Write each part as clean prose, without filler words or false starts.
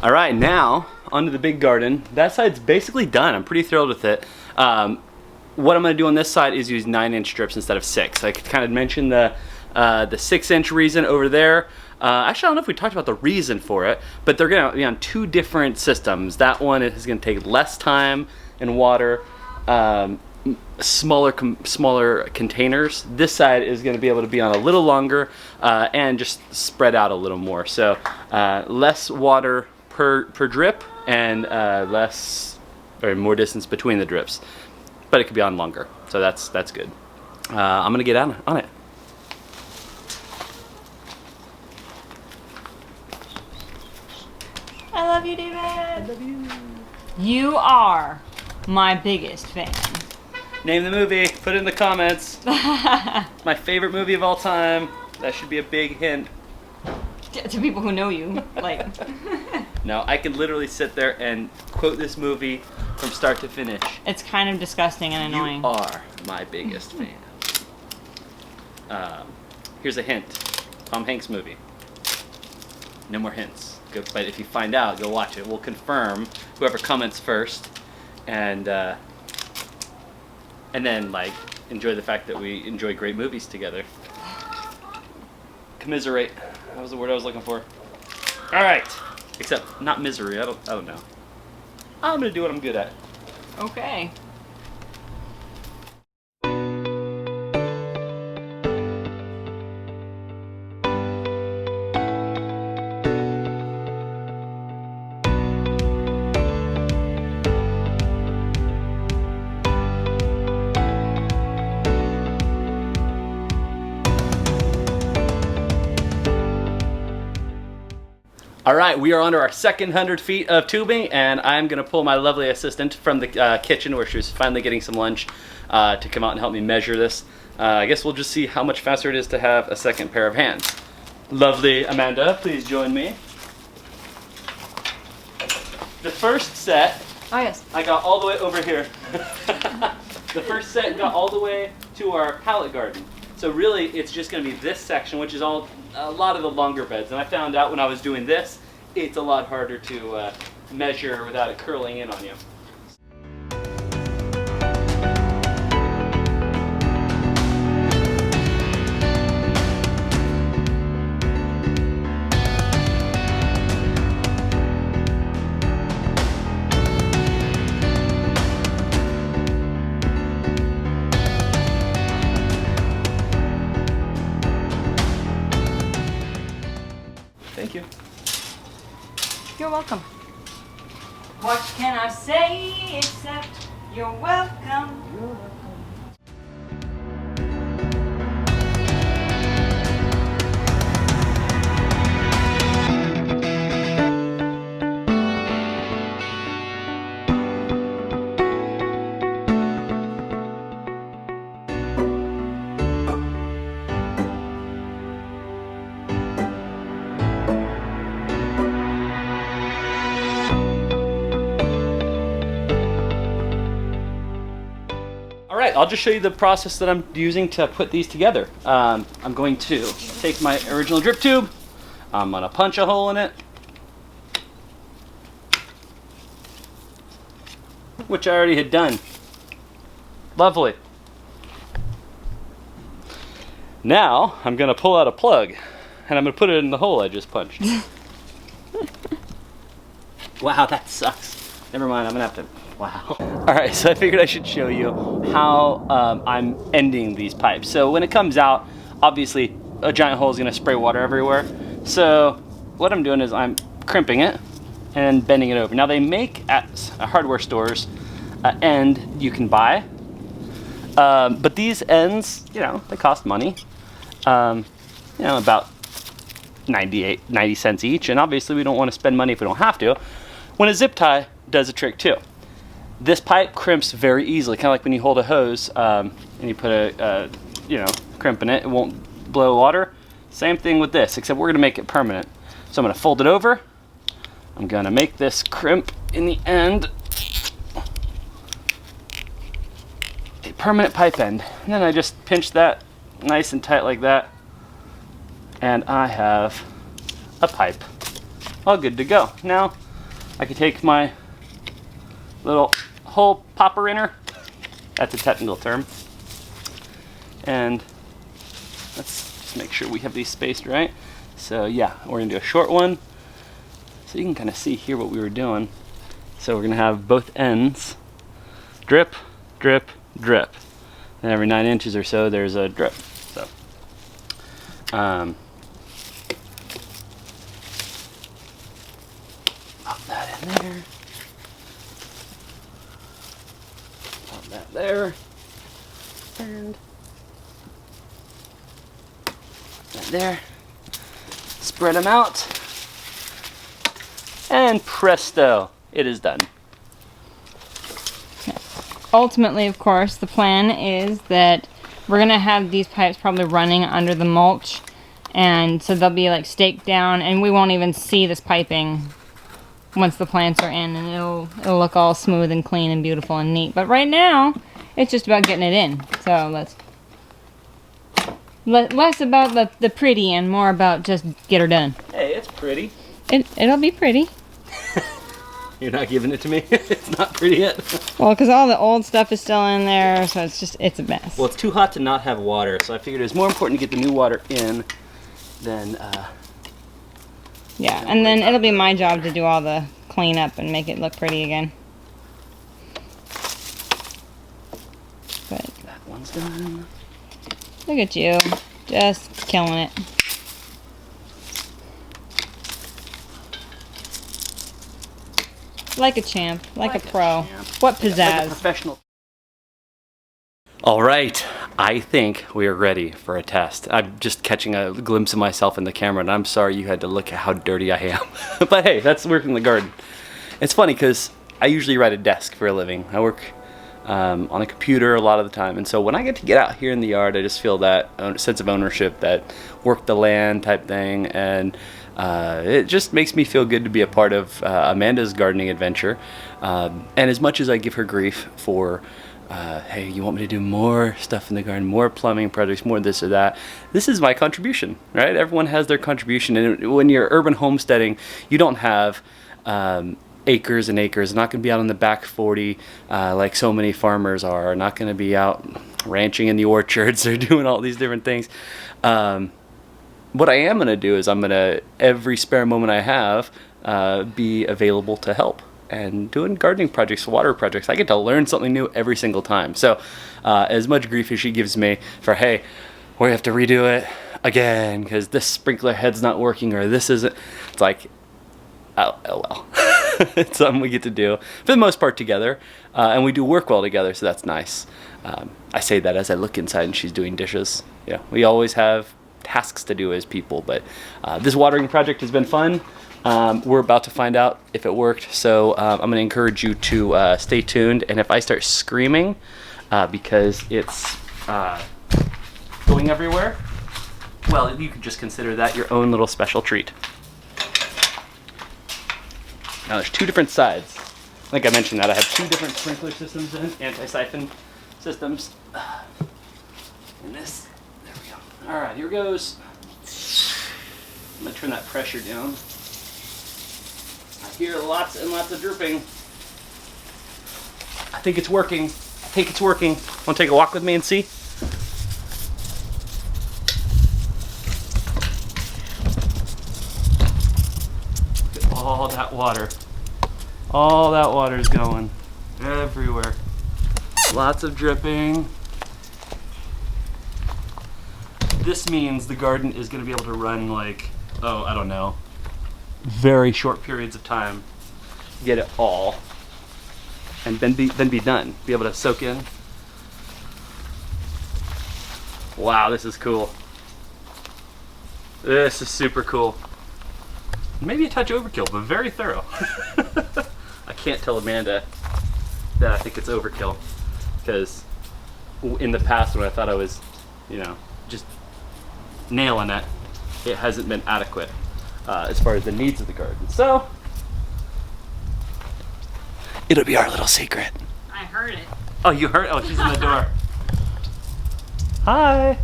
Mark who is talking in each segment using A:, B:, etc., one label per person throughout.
A: All right, now onto the big garden. That side's basically done. I'm pretty thrilled with it. What I'm gonna do on this side is use 9-inch strips instead of 6. I kind of mentioned the 6-inch reason over there. Actually, I don't know if we talked about the reason for it, but they're gonna be on 2 different systems. That one is gonna take less time and water, smaller containers. This side is gonna be able to be on a little longer and just spread out a little more. So less water per drip and more distance between the drips, but it could be on longer. So that's good. I'm gonna get on it.
B: I love you, David. I love you. You are my biggest fan.
A: Name the movie. Put it in the comments. My favorite movie of all time. That should be a big hint.
B: To people who know you, like.
A: No, I could literally sit there and quote this movie from start to finish.
B: It's kind of disgusting and annoying.
A: You are my biggest fan. Here's a hint. Tom Hanks movie. No more hints. But if you find out, go watch it. We'll confirm whoever comments first, and then like enjoy the fact that we enjoy great movies together. Commiserate. That was the word I was looking for. All right. Except not misery. I don't know. I'm gonna do what I'm good at.
B: Okay.
A: All right, we are under our second 100 feet of tubing, and I'm gonna pull my lovely assistant from the kitchen where she was finally getting some lunch to come out and help me measure this. I guess we'll just see how much faster it is to have a second pair of hands. Lovely Amanda, please join me. The first set,
B: Oh yes.
A: I got all the way over here. The first set got all the way to our pallet garden. So really, it's just going to be this section, which is a lot of the longer beds. And I found out when I was doing this, it's a lot harder to measure without it curling in on you. Thank you.
B: You're welcome. What can I say except you're welcome? You're welcome.
A: All right, I'll just show you the process that I'm using to put these together. I'm going to take my original drip tube. I'm gonna punch a hole in it, which I already had done. Lovely. Now I'm gonna pull out a plug and I'm gonna put it in the hole I just punched. Wow, that sucks. Never mind, I'm gonna have to, wow. All right, so I figured I should show you how I'm ending these pipes. So when it comes out, obviously a giant hole is gonna spray water everywhere. So what I'm doing is I'm crimping it and bending it over. Now they make at hardware stores an end you can buy, but these ends, you know, they cost money. You know, about 90 cents each, and obviously we don't want to spend money if we don't have to. When a zip tie does a trick too. This pipe crimps very easily, kind of like when you hold a hose and you put a crimp in it, it won't blow water. Same thing with this, except we're gonna make it permanent. So I'm gonna fold it over. I'm gonna make this crimp in the end a permanent pipe end. And then I just pinch that nice and tight like that. And I have a pipe all good to go. Now, I could take my little hole popper inner, that's a technical term, and let's just make sure we have these spaced right. So yeah, we're gonna do a short one, so you can kind of see here what we were doing. So we're gonna have both ends drip, drip, drip, and every 9 inches or so there's a drip. So pop that in there, pop that there, and that there. Spread them out, and presto, it is done.
B: Ultimately, of course, the plan is that we're gonna have these pipes probably running under the mulch, and so they'll be like staked down, and we won't even see this piping once the plants are in, and it'll look all smooth and clean and beautiful and neat. But right now, it's just about getting it in. So less about the pretty and more about just get her done.
A: Hey, it's pretty.
B: It'll be pretty.
A: You're not giving it to me? It's not pretty yet?
B: Well, because all the old stuff is still in there, so it's a mess.
A: Well, it's too hot to not have water, so I figured it was more important to get the new water in than...
B: Yeah, and then it'll be my job to do all the cleanup and make it look pretty again. But
A: that one's done.
B: Look at you, just killing it. Like a champ, like a pro. What pizzazz.
A: Like a professional. All right, I think we are ready for a test. I'm just catching a glimpse of myself in the camera, and I'm sorry you had to look at how dirty I am. But hey, that's working in the garden. It's funny because I usually ride a desk for a living. I work on a computer a lot of the time, and so when I get to get out here in the yard, I just feel that sense of ownership, that work the land type thing, and it just makes me feel good to be a part of Amanda's gardening adventure. And as much as I give her grief for hey, you want me to do more stuff in the garden, more plumbing projects, more this or that, this is my contribution, right? Everyone has their contribution, and when you're urban homesteading, you don't have acres and acres. Not going to be out on the back 40 like so many farmers are. Not going to be out ranching in the orchards or doing all these different things. What I am going to do is I'm going to, every spare moment I have, be available to help. And doing gardening projects, water projects, I get to learn something new every single time. So as much grief as she gives me for, hey, we have to redo it again because this sprinkler head's not working or this isn't, it's like, oh well. It's something we get to do for the most part together, and we do work well together, so that's nice. I say that as I look inside and she's doing dishes. Yeah, we always have tasks to do as people, but this watering project has been fun. We're about to find out if it worked, so I'm going to encourage you to stay tuned, and if I start screaming because it's going everywhere, well, you could just consider that your own little special treat. Now there's two different sides. I think I mentioned that I have two different sprinkler systems in, anti-siphon systems. And this, there we go. All right, here goes. I'm gonna turn that pressure down. I hear lots and lots of drooping. I think it's working. I think it's working. Want to take a walk with me and see? Look at all that water. All that water is going everywhere. Lots of dripping. This means the garden is going to be able to run like, oh, I don't know, very short periods of time. Get it all, and then be done. Be able to soak in. Wow, this is cool. This is super cool. Maybe a touch overkill, but very thorough. I can't tell Amanda that I think it's overkill, because in the past when I thought I was, you know, just nailing it, it hasn't been adequate as far as the needs of the garden. So it'll be our little secret.
B: I heard it.
A: Oh, you heard? Oh, she's in the door. Hi.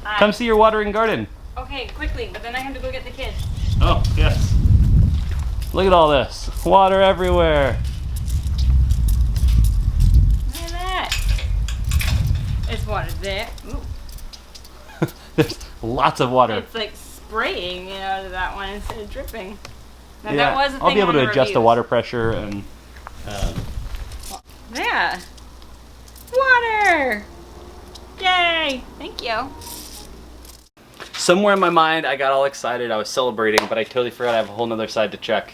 B: Hi.
A: Come see your watering garden.
B: Okay, quickly, but then I have to go get the kids.
A: Oh, yes. Look at all this. Water everywhere.
B: Look at that. There's water there. Ooh.
A: There's lots of water.
B: It's like spraying, you know, to that one instead of dripping. Now,
A: Yeah,
B: that was the
A: I'll be
B: thing
A: able
B: on
A: to
B: the
A: adjust the
B: reviews.
A: water pressure and
B: Yeah. Water! Yay! Thank you.
A: somewhere in my mind I got all excited. I was celebrating, but I totally forgot I have a whole nother side to check.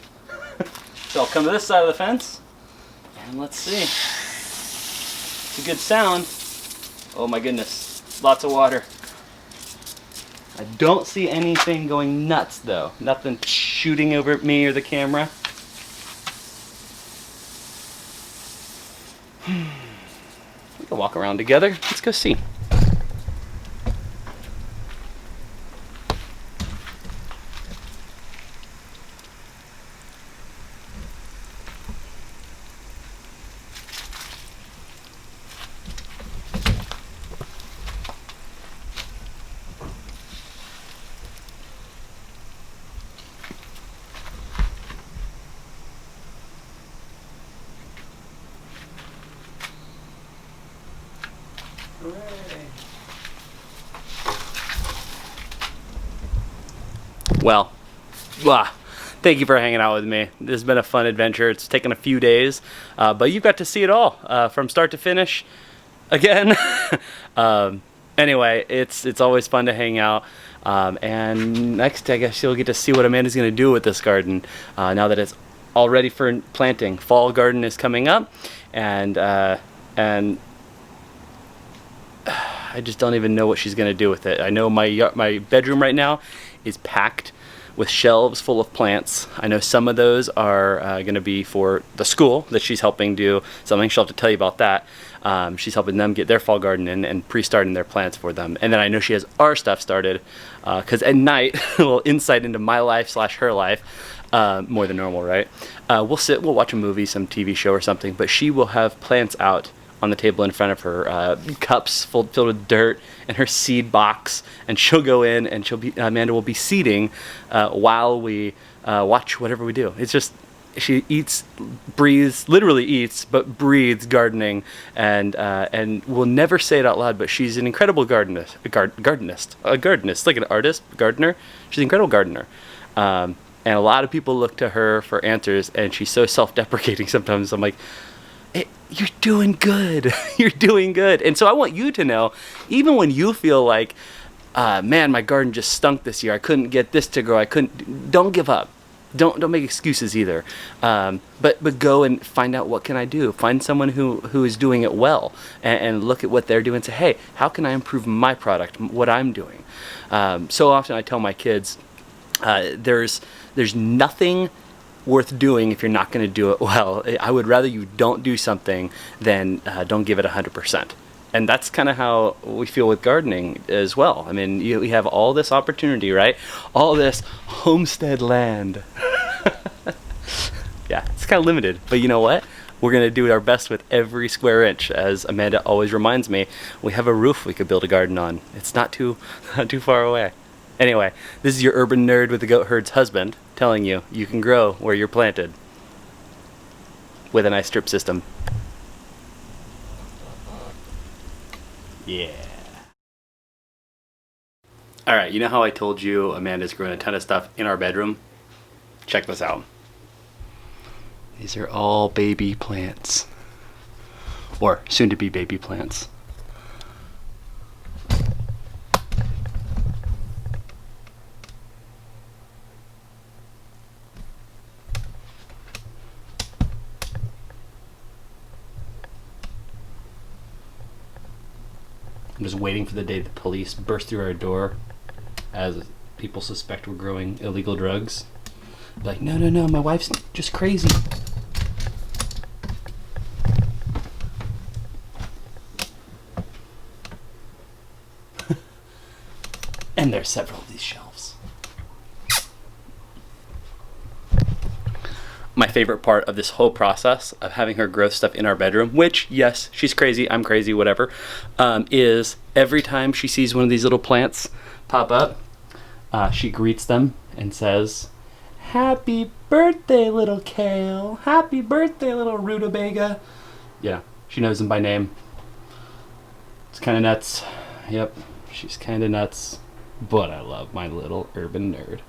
A: So I'll come to this side of the fence and let's see. It's a good sound. Oh my goodness. Lots of water. I don't see anything going nuts though. Nothing shooting over at me or the camera. We can walk around together. Let's go see. Well, thank you for hanging out with me. This has been a fun adventure. It's taken a few days, but you've got to see it all from start to finish. Again, anyway, it's always fun to hang out. And next, I guess you'll get to see what Amanda's going to do with this garden now that it's all ready for planting. Fall garden is coming up, and I just don't even know what she's gonna do with it. I know my bedroom right now is packed with shelves full of plants. I know some of those are gonna be for the school that she's helping do something. She'll have to tell you about that. She's helping them get their fall garden in and pre-starting their plants for them. And then I know she has our stuff started because at night, a little insight into my life / her life, more than normal, right? We'll watch a movie, some TV show or something, but she will have plants out on the table in front of her, cups filled with dirt, and her seed box, and she'll go in and Amanda will be seeding while we watch whatever we do. It's just, she eats, breathes, literally eats, but breathes gardening, and will never say it out loud, but she's an incredible gardenist, like an artist, gardener. She's an incredible gardener. And a lot of people look to her for answers, and she's so self-deprecating sometimes. I'm like, you're doing good. You're doing good. And so I want you to know, even when you feel like, man, my garden just stunk this year. I couldn't get this to grow. Don't give up. Don't make excuses either. But go and find out, what can I do? Find someone who is doing it well, and look at what they're doing and say, hey, how can I improve my product, what I'm doing? So often I tell my kids, there's nothing worth doing if you're not going to do it well. I would rather you don't do something than don't give it 100%. And that's kind of how we feel with gardening as well. I mean, we have all this opportunity, right? All this homestead land. Yeah, it's kind of limited, but you know what? We're going to do our best with every square inch. As Amanda always reminds me, we have a roof we could build a garden on. It's not too far away. Anyway, this is your urban nerd with the goat herd's husband telling you you can grow where you're planted with a nice drip system. Yeah. All right, you know how I told you Amanda's growing a ton of stuff in our bedroom? Check this out. These are all baby plants, or soon to be baby plants. I'm just waiting for the day the police burst through our door as people suspect we're growing illegal drugs. Like, no, my wife's just crazy. And there's several of these shelves. My favorite part of this whole process of having her grow stuff in our bedroom, which, yes, she's crazy, I'm crazy, whatever, is every time she sees one of these little plants pop up, she greets them and says, Happy birthday, little Kale. Happy birthday, little rutabaga. Yeah, she knows him by name. It's kind of nuts. Yep, she's kind of nuts. But I love my little urban nerd.